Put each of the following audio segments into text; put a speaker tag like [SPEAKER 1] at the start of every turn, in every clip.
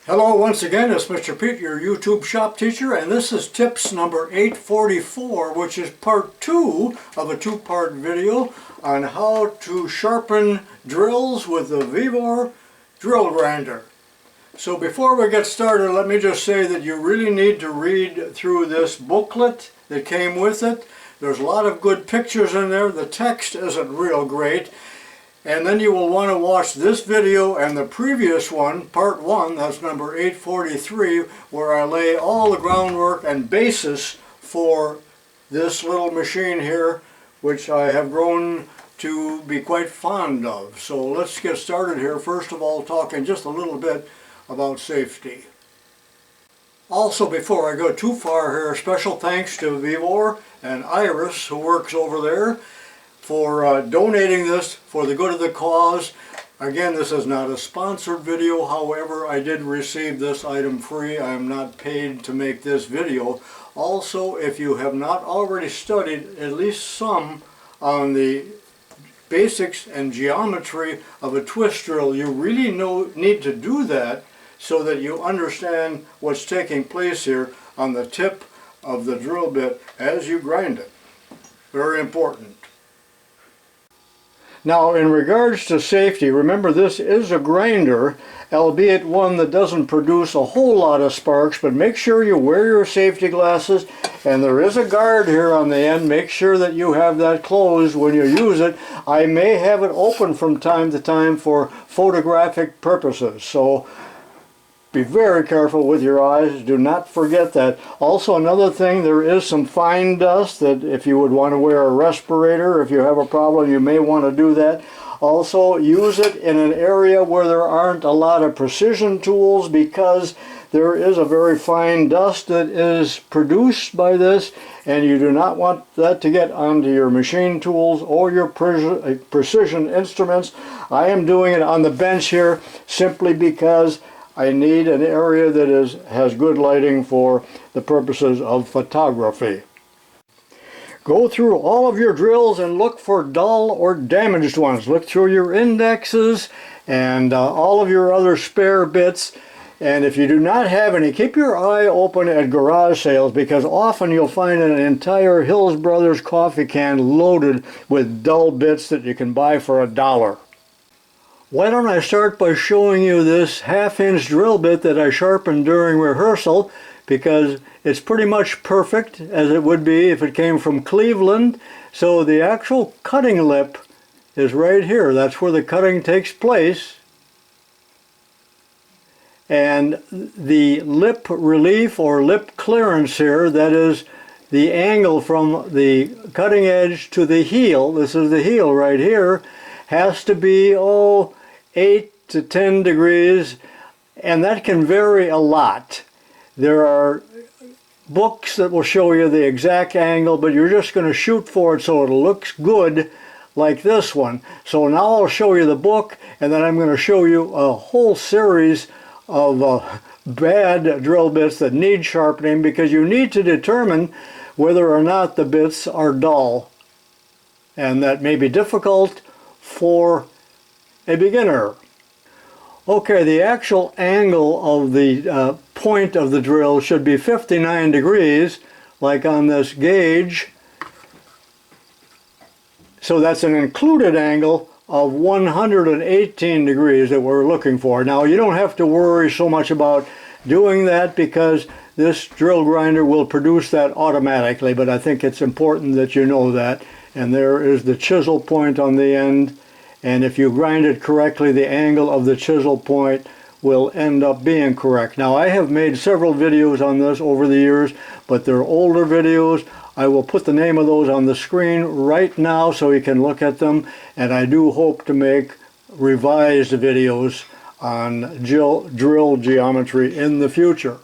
[SPEAKER 1] Hello once again, it's Mr. Pete, your YouTube shop teacher, and this is tips number 844, which is part 2 of a two-part video on how to sharpen drills with the Vevor drill grinder. So before we get started, let me just say that you really need to read through this booklet that came with it. There's a lot of good pictures in there. The text isn't real great. And then you will want to watch this video and the previous one, part 1, that's number 843, where I lay all the groundwork and basis for this little machine here, which I have grown to be quite fond of. So let's get started here. First of all, talking just a little bit about safety. Also, before I go too far here, special thanks to Vevor and Iris, who works over there, for donating this for the good of the cause. Again, this is not a sponsored video, however, I did receive this item free. I am not paid to make this video. Also, if you have not already studied at least some on the basics and geometry of a twist drill, you really need to do that so that you understand what's taking place here on the tip of the drill bit as you grind it. Very important. Now, in regards to safety, remember this is a grinder, albeit one that doesn't produce a whole lot of sparks, but make sure you wear your safety glasses, and there is a guard here on the end. Make sure that you have that closed when you use it. I may have it open from time to time for photographic purposes, so be very careful with your eyes. Do not forget that. Also, another thing, there is some fine dust that if you would want to wear a respirator, if you have a problem, you may want to do that. Also, use it in an area where there aren't a lot of precision tools, because there is a very fine dust that is produced by this, and you do not want that to get onto your machine tools or your precision instruments. I am doing it on the bench here simply because I need an area that has good lighting for the purposes of photography. Go through all of your drills and look for dull or damaged ones. Look through your indexes and all of your other spare bits. And if you do not have any, keep your eye open at garage sales, because often you'll find an entire Hills Brothers coffee can loaded with dull bits that you can buy for $1. Why don't I start by showing you this 1/2-inch drill bit that I sharpened during rehearsal, because it's pretty much perfect as it would be if it came from Cleveland. So the actual cutting lip is right here. That's where the cutting takes place. And the lip relief or lip clearance here, that is the angle from the cutting edge to the heel, this is the heel right here, has to be 8 to 10 degrees, and that can vary a lot. There are books that will show you the exact angle, but you're just going to shoot for it so it looks good, like this one. So now I'll show you the book, and then I'm going to show you a whole series of bad drill bits that need sharpening, because you need to determine whether or not the bits are dull, and that may be difficult for a beginner. Okay, the actual angle of the point of the drill should be 59 degrees, like on this gauge. So that's an included angle of 118 degrees that we're looking for. Now, you don't have to worry so much about doing that, because this drill grinder will produce that automatically, but I think it's important that you know that. And there is the chisel point on the end. And if you grind it correctly, the angle of the chisel point will end up being correct. Now, I have made several videos on this over the years, but they're older videos. I will put the name of those on the screen right now so you can look at them. And I do hope to make revised videos on drill geometry in the future.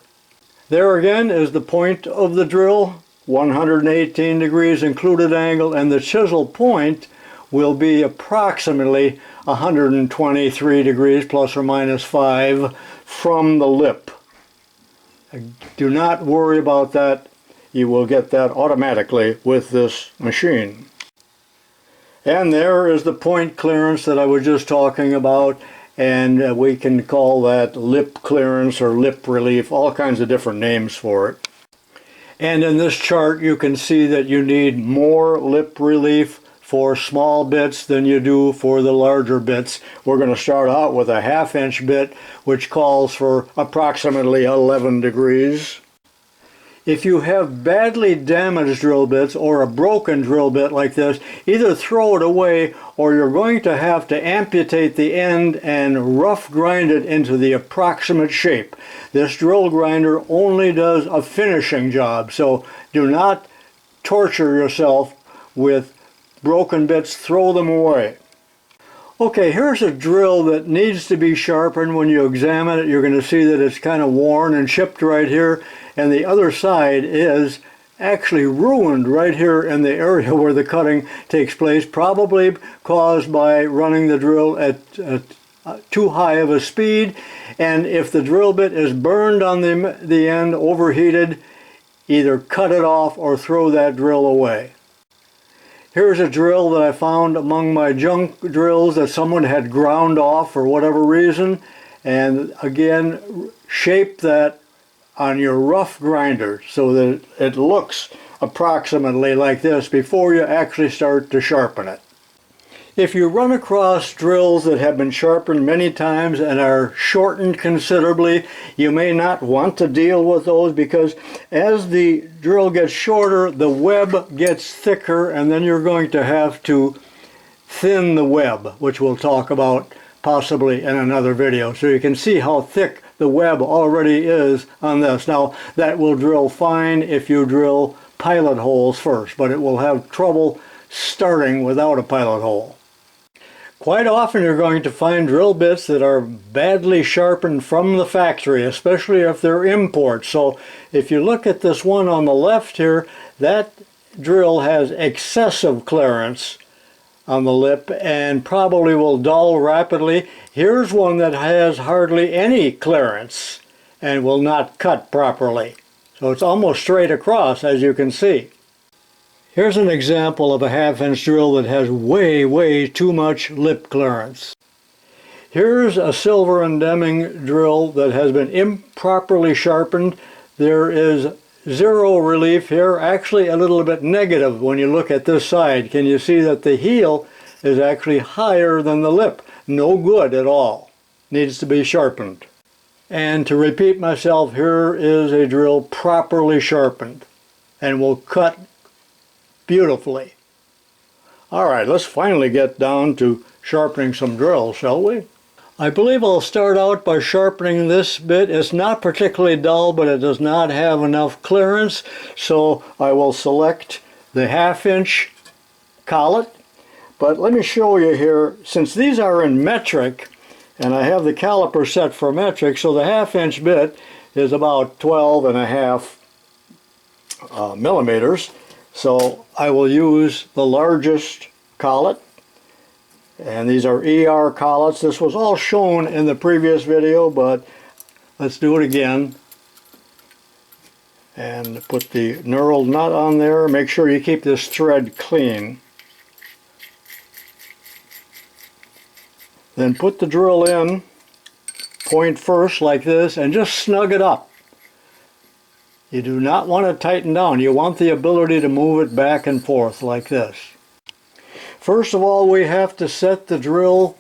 [SPEAKER 1] There again is the point of the drill, 118 degrees included angle, and the chisel point will be approximately 123 degrees plus or minus 5 from the lip. Do not worry about that. You will get that automatically with this machine. And there is the point clearance that I was just talking about, and we can call that lip clearance or lip relief, all kinds of different names for it. And in this chart you can see that you need more lip relief for small bits than you do for the larger bits. We're going to start out with a 1/2 inch bit, which calls for approximately 11 degrees. If you have badly damaged drill bits or a broken drill bit like this, either throw it away or you're going to have to amputate the end and rough grind it into the approximate shape. This drill grinder only does a finishing job, so do not torture yourself with broken bits. Throw them away. Okay, here's a drill that needs to be sharpened. When you examine it, you're going to see that it's kind of worn and chipped right here, and the other side is actually ruined right here in the area where the cutting takes place, probably caused by running the drill at too high of a speed. And if the drill bit is burned on the end, overheated, either cut it off or throw that drill away. Here's a drill that I found among my junk drills that someone had ground off for whatever reason. And again, shape that on your rough grinder so that it looks approximately like this before you actually start to sharpen it. If you run across drills that have been sharpened many times and are shortened considerably, you may not want to deal with those, because as the drill gets shorter, the web gets thicker, and then you're going to have to thin the web, which we'll talk about possibly in another video. So you can see how thick the web already is on this. Now, that will drill fine if you drill pilot holes first, but it will have trouble starting without a pilot hole. Quite often you're going to find drill bits that are badly sharpened from the factory, especially if they're imports. So if you look at this one on the left here, that drill has excessive clearance on the lip and probably will dull rapidly. Here's one that has hardly any clearance and will not cut properly. So it's almost straight across, as you can see. Here's an example of a 1/2 inch drill that has way too much lip clearance. Here's a Silver and Deming drill that has been improperly sharpened. There is zero relief here, actually a little bit negative when you look at this side. Can you see that the heel is actually higher than the lip? No good at all. Needs to be sharpened. And to repeat myself, here is a drill properly sharpened and will cut beautifully. Alright, let's finally get down to sharpening some drills, shall we? I believe I'll start out by sharpening this bit. It's not particularly dull, but it does not have enough clearance, so I will select the 1/2 inch collet. But let me show you here, since these are in metric, and I have the caliper set for metric, so the 1/2 inch bit is about 12.5 millimeters. So I will use the largest collet, and these are ER collets. This was all shown in the previous video, but let's do it again. And put the knurled nut on there. Make sure you keep this thread clean. Then put the drill in, point first like this, and just snug it up. You do not want to tighten down. You want the ability to move it back and forth like this. First of all, we have to set the drill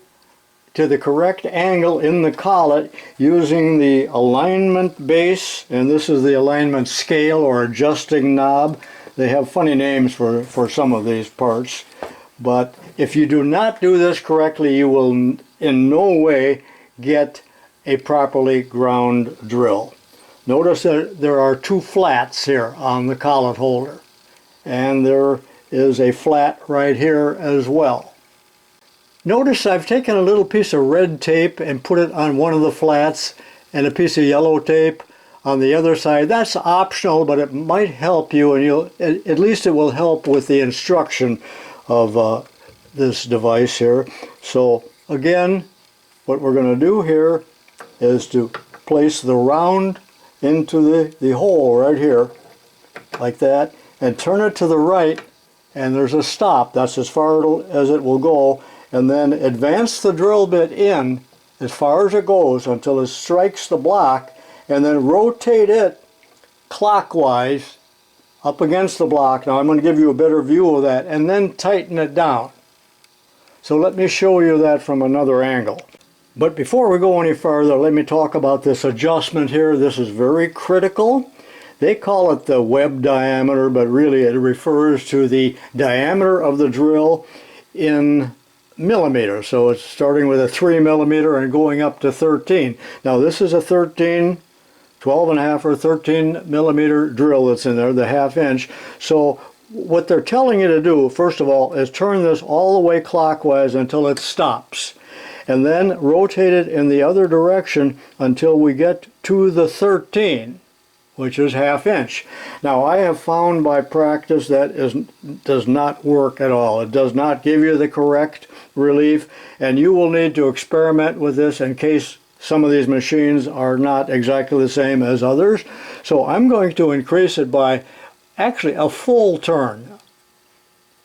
[SPEAKER 1] to the correct angle in the collet using the alignment base, and this is the alignment scale or adjusting knob. They have funny names for some of these parts, but if you do not do this correctly, you will in no way get a properly ground drill. Notice that there are two flats here on the collet holder, and there is a flat right here as well. Notice I've taken a little piece of red tape and put it on one of the flats and a piece of yellow tape on the other side. That's optional, but it might help you, and at least it will help with the instruction of this device here. So again, what we're going to do here is to place the round into the hole right here, like that, and turn it to the right, and there's a stop. That's as far as it will go, and then advance the drill bit in as far as it goes until it strikes the block, and then rotate it clockwise up against the block. Now I'm going to give you a better view of that, and then tighten it down. So let me show you that from another angle. But before we go any further, let me talk about this adjustment here. This is very critical. They call it the web diameter, but really it refers to the diameter of the drill in millimeters. So it's starting with a 3 millimeter and going up to 13. Now this is a 12.5 or 13 millimeter drill that's in there, the 1/2 inch. So what they're telling you to do, first of all, is turn this all the way clockwise until it stops, and then rotate it in the other direction until we get to the 13, which is 1/2 inch. Now I have found by practice that does not work at all. It does not give you the correct relief, and you will need to experiment with this in case some of these machines are not exactly the same as others. So I'm going to increase it by actually a full turn.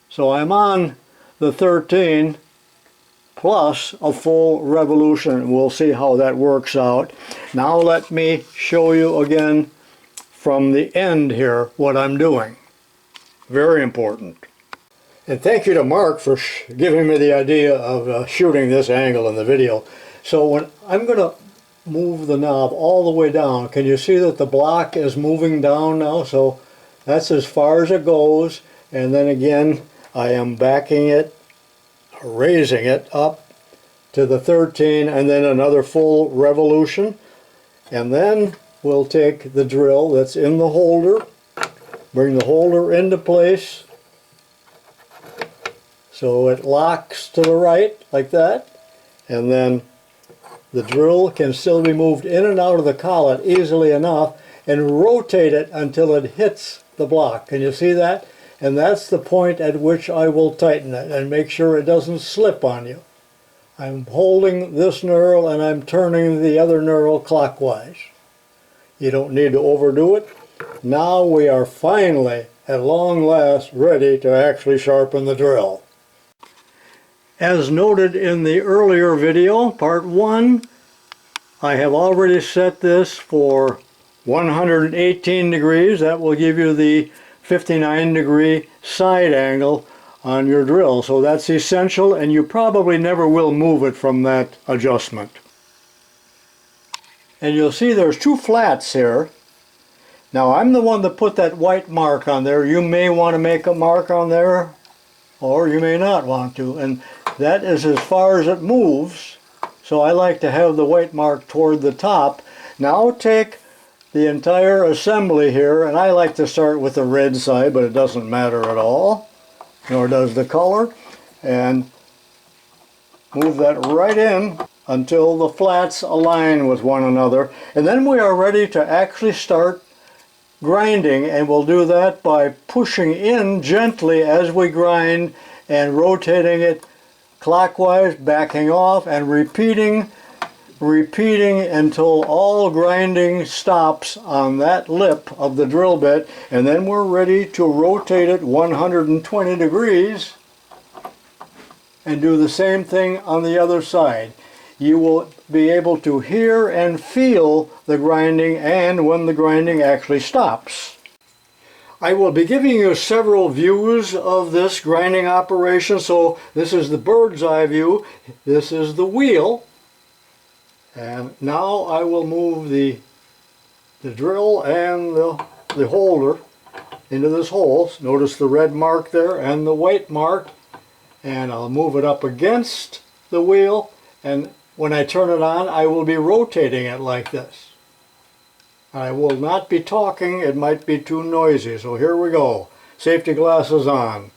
[SPEAKER 1] So I'm on the 13 plus a full revolution. We'll see how that works out. Now let me show you again from the end here what I'm doing. Very important. And thank you to Mark for giving me the idea of shooting this angle in the video. So when I'm going to move the knob all the way down, can you see that the block is moving down now? So that's as far as it goes, and then again I am backing it, raising it up to the 13, and then another full revolution, and then we'll take the drill that's in the holder, bring the holder into place so it locks to the right like that, and then the drill can still be moved in and out of the collet easily enough, and rotate it until it hits the block. Can you see that? And that's the point at which I will tighten it and make sure it doesn't slip on you. I'm holding this knurl and I'm turning the other knurl clockwise. You don't need to overdo it. Now we are finally, at long last, ready to actually sharpen the drill. As noted in the earlier video, part 1, I have already set this for 118 degrees. That will give you the 59-degree side angle on your drill. So that's essential, and you probably never will move it from that adjustment. And you'll see there's 2 flats here. Now I'm the one that put that white mark on there. You may want to make a mark on there, or you may not want to. And that is as far as it moves. So I like to have the white mark toward the top. Now take the entire assembly here, and I like to start with the red side, but it doesn't matter at all, nor does the color, and move that right in until the flats align with one another, and then we are ready to actually start grinding, and we'll do that by pushing in gently as we grind and rotating it clockwise, backing off, and repeating until all grinding stops on that lip of the drill bit, and then we're ready to rotate it 120 degrees and do the same thing on the other side. You will be able to hear and feel the grinding and when the grinding actually stops. I will be giving you several views of this grinding operation. So this is the bird's eye view, this is the wheel, and now I will move the drill and the holder into this hole. Notice the red mark there and the white mark, and I'll move it up against the wheel, and when I turn it on I will be rotating it like this. I will not be talking, it might be too noisy, so here we go. Safety glasses on.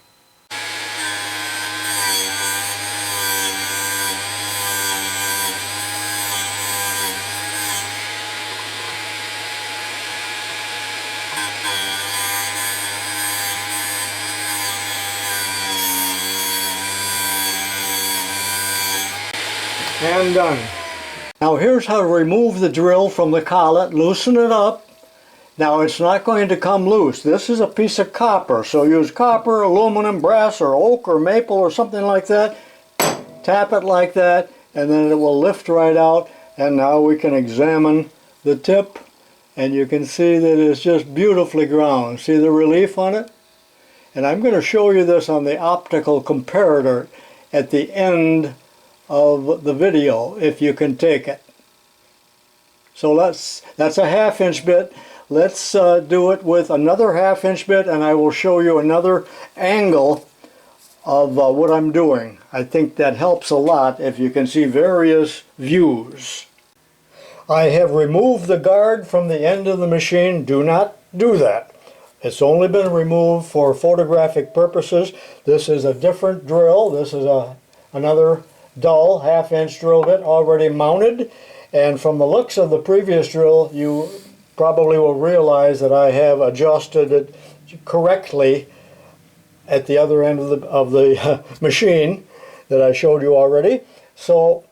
[SPEAKER 1] And done. Now here's how to remove the drill from the collet. Loosen it up. Now it's not going to come loose. This is a piece of copper, so use copper, aluminum, brass, or oak, or maple, or something like that. Tap it like that, and then it will lift right out, and now we can examine the tip, and you can see that it's just beautifully ground. See the relief on it? And I'm going to show you this on the optical comparator at the end of the video, if you can take it. So that's a 1/2 inch bit. Let's do it with another 1/2 inch bit, and I will show you another angle of what I'm doing. I think that helps a lot if you can see various views. I have removed the guard from the end of the machine. Do not do that. It's only been removed for photographic purposes. This is a different drill. This is another dull 1/2 inch drill bit already mounted. And from the looks of the previous drill, you probably will realize that I have adjusted it correctly at the other end of the machine that I showed you already. So,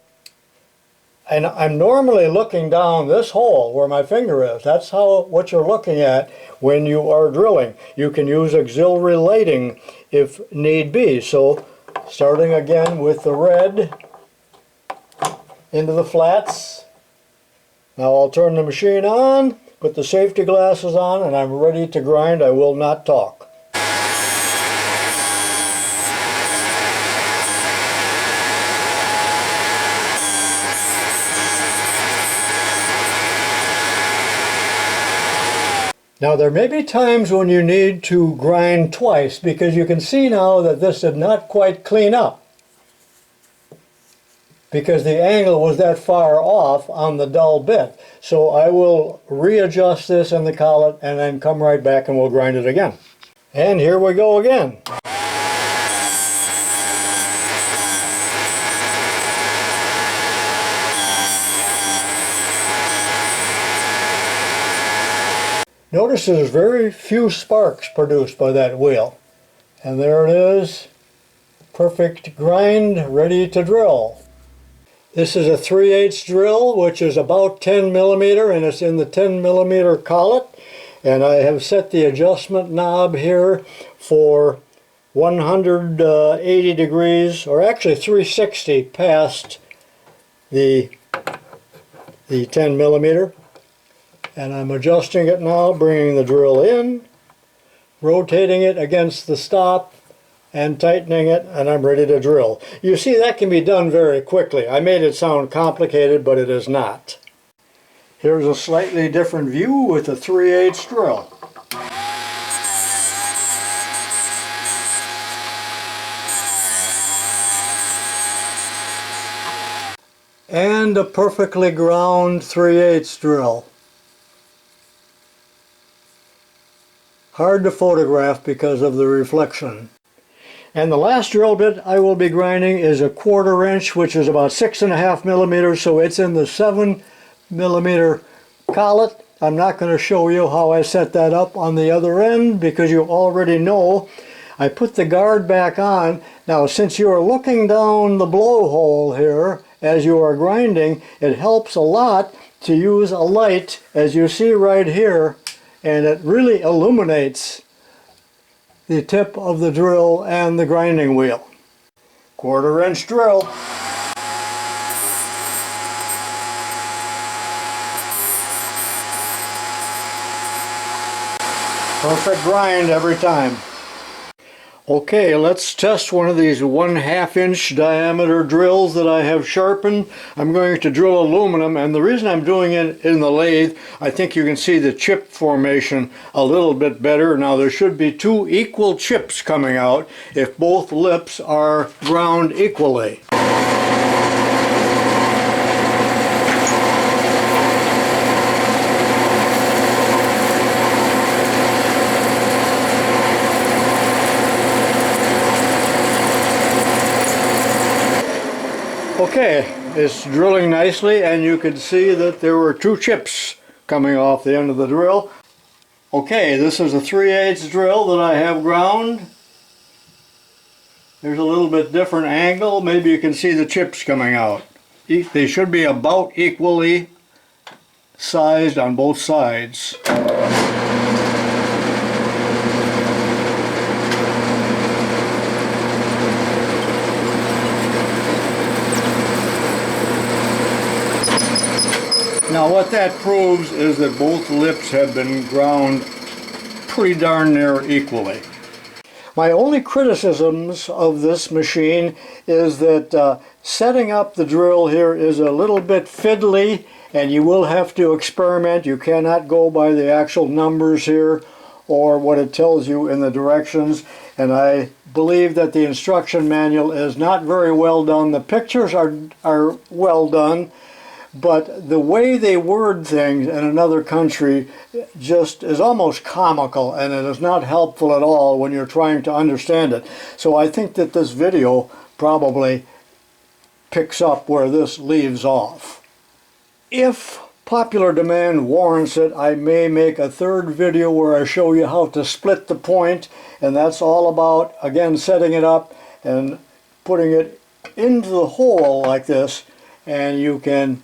[SPEAKER 1] and I'm normally looking down this hole where my finger is. That's what you're looking at when you are drilling. You can use auxiliary lighting if need be. So, starting again with the red into the flats. Now I'll turn the machine on, put the safety glasses on, and I'm ready to grind. I will not talk. Now there may be times when you need to grind twice, because you can see now that this did not quite clean up, because the angle was that far off on the dull bit. So I will readjust this in the collet and then come right back and we'll grind it again. And here we go again. Notice there's very few sparks produced by that wheel. And there it is. Perfect grind, ready to drill. This is a 3/8 drill, which is about 10 millimeter, and it's in the 10 millimeter collet. And I have set the adjustment knob here for 180 degrees, or actually 360 past the 10 millimeter. And I'm adjusting it now, bringing the drill in, rotating it against the stop, and tightening it, and I'm ready to drill. You see, that can be done very quickly. I made it sound complicated, but it is not. Here's a slightly different view with a 3/8 drill. And a perfectly ground 3/8 drill. Hard to photograph because of the reflection. And the last drill bit I will be grinding is a 1/4 inch, which is about 6.5 millimeters, so it's in the 7 millimeter collet. I'm not going to show you how I set that up on the other end because you already know. I put the guard back on. Now, since you are looking down the blowhole here as you are grinding, it helps a lot to use a light, as you see right here, and it really illuminates the tip of the drill and the grinding wheel. 1/4 inch drill. Perfect grind every time. Okay, let's test one of these 1/2 inch diameter drills that I have sharpened. I'm going to drill aluminum, and the reason I'm doing it in the lathe, I think you can see the chip formation a little bit better. Now there should be 2 equal chips coming out if both lips are ground equally. Okay, it's drilling nicely, and you can see that there were 2 chips coming off the end of the drill. Okay, this is a 3/8 drill that I have ground. There's a little bit different angle. Maybe you can see the chips coming out. They should be about equally sized on both sides. Now what that proves is that both lips have been ground pretty darn near equally. My only criticisms of this machine is that setting up the drill here is a little bit fiddly, and you will have to experiment. You cannot go by the actual numbers here or what it tells you in the directions, and I believe that the instruction manual is not very well done. The pictures are well done, but the way they word things in another country just is almost comical, and it is not helpful at all when you're trying to understand it. So I think that this video probably picks up where this leaves off. If popular demand warrants it, I may make a third video where I show you how to split the point, and that's all about, again, setting it up and putting it into the hole like this, and you can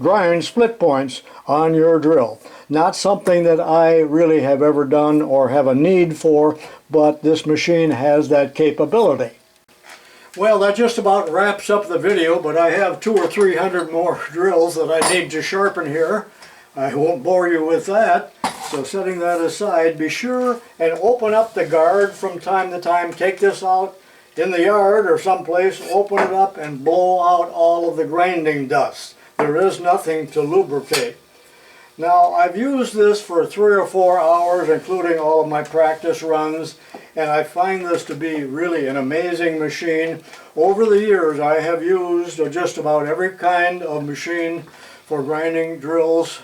[SPEAKER 1] grind split points on your drill. Not something that I really have ever done or have a need for, but this machine has that capability. Well, that just about wraps up the video, but I have 200 or 300 more drills that I need to sharpen here. I won't bore you with that, so setting that aside, be sure and open up the guard from time to time. Take this out in the yard or someplace, open it up and blow out all of the grinding dust. There is nothing to lubricate. Now, I've used this for 3 or 4 hours, including all of my practice runs, and I find this to be really an amazing machine. Over the years, I have used just about every kind of machine for grinding drills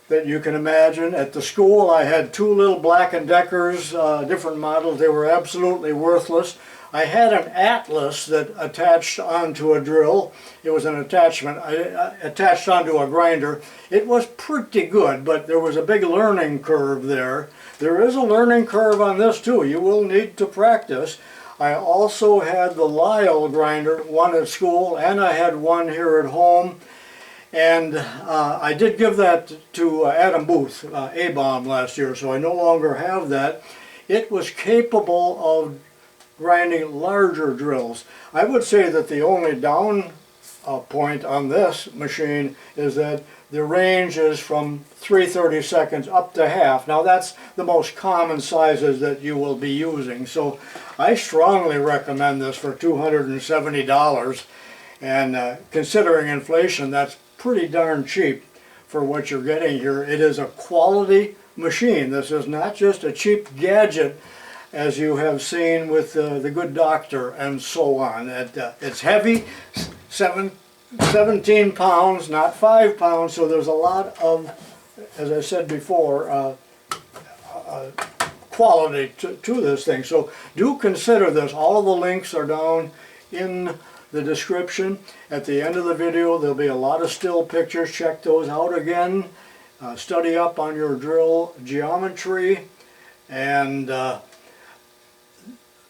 [SPEAKER 1] that you can imagine. At the school, I had 2 little Black & Deckers, different models. They were absolutely worthless. I had an Atlas that attached onto a drill. It was an attachment attached onto a grinder. It was pretty good, but there was a big learning curve there. There is a learning curve on this too. You will need to practice. I also had the Lyle grinder, one at school, and I had one here at home. And I did give that to Adam Booth, A-bomb, last year, so I no longer have that. It was capable of grinding larger drills. I would say that the only down point on this machine is that the range is from 3/32 up to half. Now that's the most common sizes that you will be using, so I strongly recommend this for $270, and considering inflation, that's pretty darn cheap for what you're getting here. It is a quality machine. This is not just a cheap gadget as you have seen with the Good Doctor and so on. It's heavy, 17 pounds, not 5 pounds, so there's a lot of, as I said before, quality to this thing. So do consider this. All of the links are down in the description. At the end of the video there'll be a lot of still pictures. Check those out again. Study up on your drill geometry, and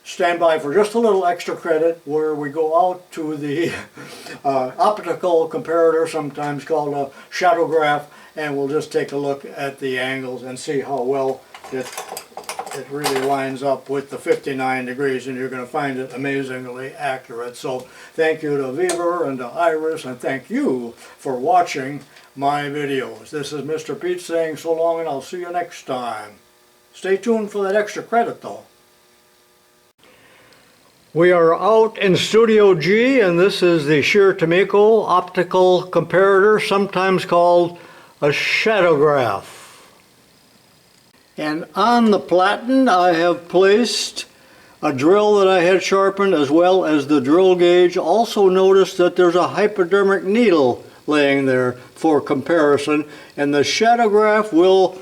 [SPEAKER 1] stand by for just a little extra credit where we go out to the optical comparator, sometimes called a shadowgraph, and we'll just take a look at the angles and see how well it really lines up with the 59 degrees, and you're going to find it amazingly accurate. So thank you to Vevor and to Iris, and thank you for watching my videos. This is Mr. Pete saying so long, and I'll see you next time. Stay tuned for that extra credit though. We are out in Studio G, and this is the Shear Tomiko optical comparator, sometimes called a shadowgraph. And on the platen I have placed a drill that I had sharpened, as well as the drill gauge. Also notice that there's a hypodermic needle laying there for comparison, and the shadowgraph will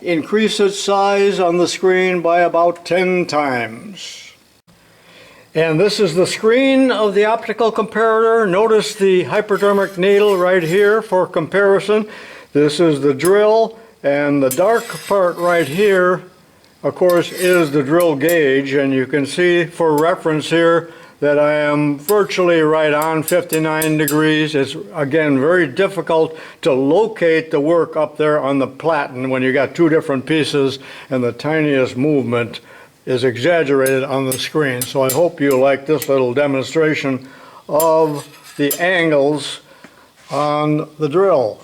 [SPEAKER 1] increase its size on the screen by about 10 times. And this is the screen of the optical comparator. Notice the hypodermic needle right here for comparison. This is the drill, and the dark part right here, of course, is the drill gauge, and you can see for reference here that I am virtually right on 59 degrees. It's again very difficult to locate the work up there on the platen when you got 2 different pieces and the tiniest movement is exaggerated on the screen. So I hope you like this little demonstration of the angles on the drill.